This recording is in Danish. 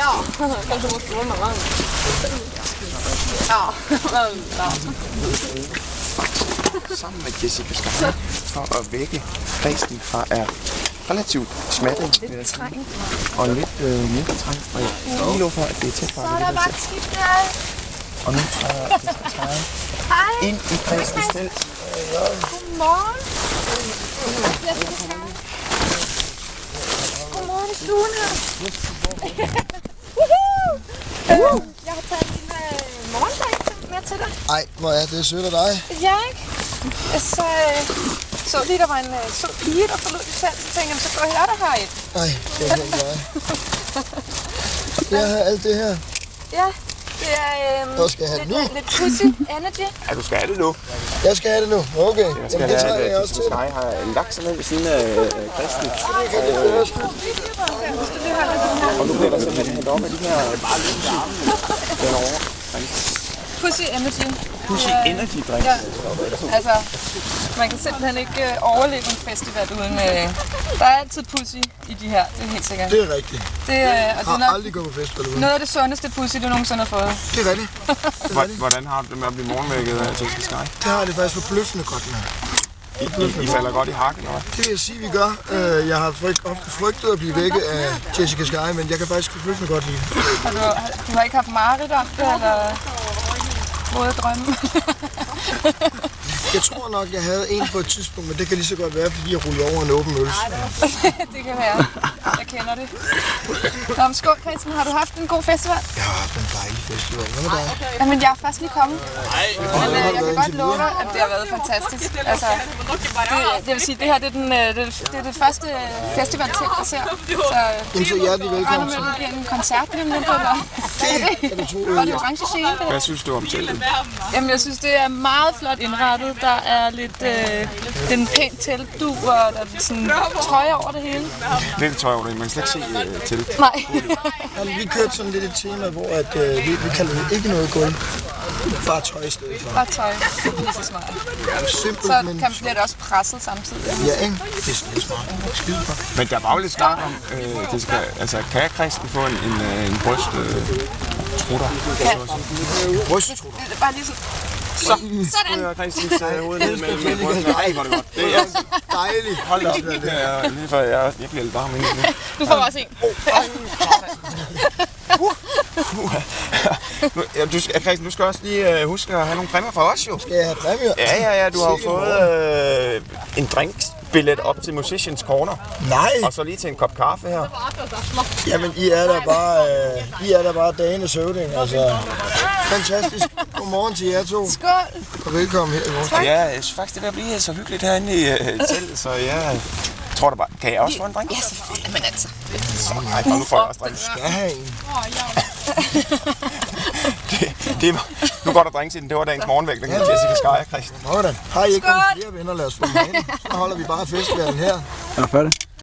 Ja, kanske måste vara mamma. Ja, Sammen med Jessica Sky for at vække kredsen fra er relativt smattet. lidt trængt. Og lidt mindre trængt. Og jeg lige lov for, at det er tæt på. Så er der vagtskift her. Og nu træder Jessica Sky ind i kredsens telt. Godmorgen. Godmorgen i stuen her. Jeg har taget min morgendræk med til dig. Ej, hvor er det sødt af dig. Ja, ikke? Jeg så lige, der var en sød pige, der forlod dit telt. Så tænkte jeg, så går jeg der her et. Ej, det er helt dig. Jeg har alt det her. Ja, det er Hvad skal jeg have det nu? lidt pussy energy. Ja, du skal have det nu. Jeg skal have det nu. Okay. Jeg skal Jamen, det have, trænger jeg at også Jessica til. Sky har lagt sig ned ved siden af kredsen. Og nu bliver der simpelthen hældt op af de her derovre. Pussy energy. Pussy energy drink. Ja, altså, man kan simpelthen ikke overleve en festival uden... der er altid pussy i de her, det er helt sikkert. Det er rigtigt. Og Jeg det er har nok aldrig gået på festival uden. noget af det sundeste pussy, du nogensinde har fået. Det er rigtigt. Hvordan har du det med at blive morgenvækket af Jessica Sky? Det har det faktisk forbløffende godt med. I falder godt i hakken, eller hvad? Det vil jeg sige, vi gør. Jeg har ofte frygtet at blive vækket af Jessica Sky, men jeg kan faktisk forbløffende godt lide det. Du har ikke haft mareridt om det, eller våde drømme? Jeg tror nok, jeg havde en på et tidspunkt, men det kan lige så godt være, fordi jeg rullede over en åben øl. Det kan være. Jeg kender det. Nå, men skål, Christian. Har du haft en god festival? Jeg har haft en dejlig festival. Hvad med dig? Jamen, jeg er først lige kommet. Men har du jeg været kan godt indtil love videre? dig, at det har været fantastisk. Altså, det vil sige, det her det er det første festival-telt, jeg ser. Jamen, så hjertelig Så regner velkommen med, til. at det bliver en koncert lige om lidt, eller? Kan du tro, Og det orange scene, det her. Hvad synes du om teltet? Jamen, jeg synes, det er meget flot indrettet. Der er lidt en pæn teltdug, og der er sådan trøje over det hele. Lidt tøj over det, man kan slet ikke se telt. Nej. Jamen, vi kørte sådan lidt et tema, hvor at, vi kalder det ikke noget gulv. Bare tøj i stedet for. Bare tøj. Det er så smart. Simpelt, Så men... bliver det også presset samtidig. Ja, ikke? Det er sådan lidt smart. Skide på. Men der var jo lidt snak om, det skal, altså, kan Christen få en bryst trutter? Brysttrutter. Det er bare lige så... Så Sådan! ryger Christens hoved ned med brystet. Ej, hvor er det godt. Det er Dejligt. hold da op. Det er lige før jeg bliver lidt varm inde i det. Du får også en. Christian, du skal også lige huske at have nogle præmier for os, jo. Skal jeg have præmier? Ja, du har jo fået en drinksbillet op til Musicians Corner. Nej. Og så lige til en kop kaffe her. Jamen, I er der bare dagens høvding. Altså, fantastisk. Godmorgen til jer to. Skål! Og velkommen her i vores. Ja, jeg synes faktisk, det der bliver så hyggeligt herinde i teltet, så jeg tror da bare... Kan jeg også få en drink? Ja, selvfølgelig. Men altså... Nej, nu får jeg også drink. Skal jeg have en? Nu går der drink til den. Det var dagens morgenvækning med Jessica Sky og Christian. Hvordan? Har I ikke nogle flere venner? Lad os få dem ind. Så holder vi bare festivalen her. Er du færdig?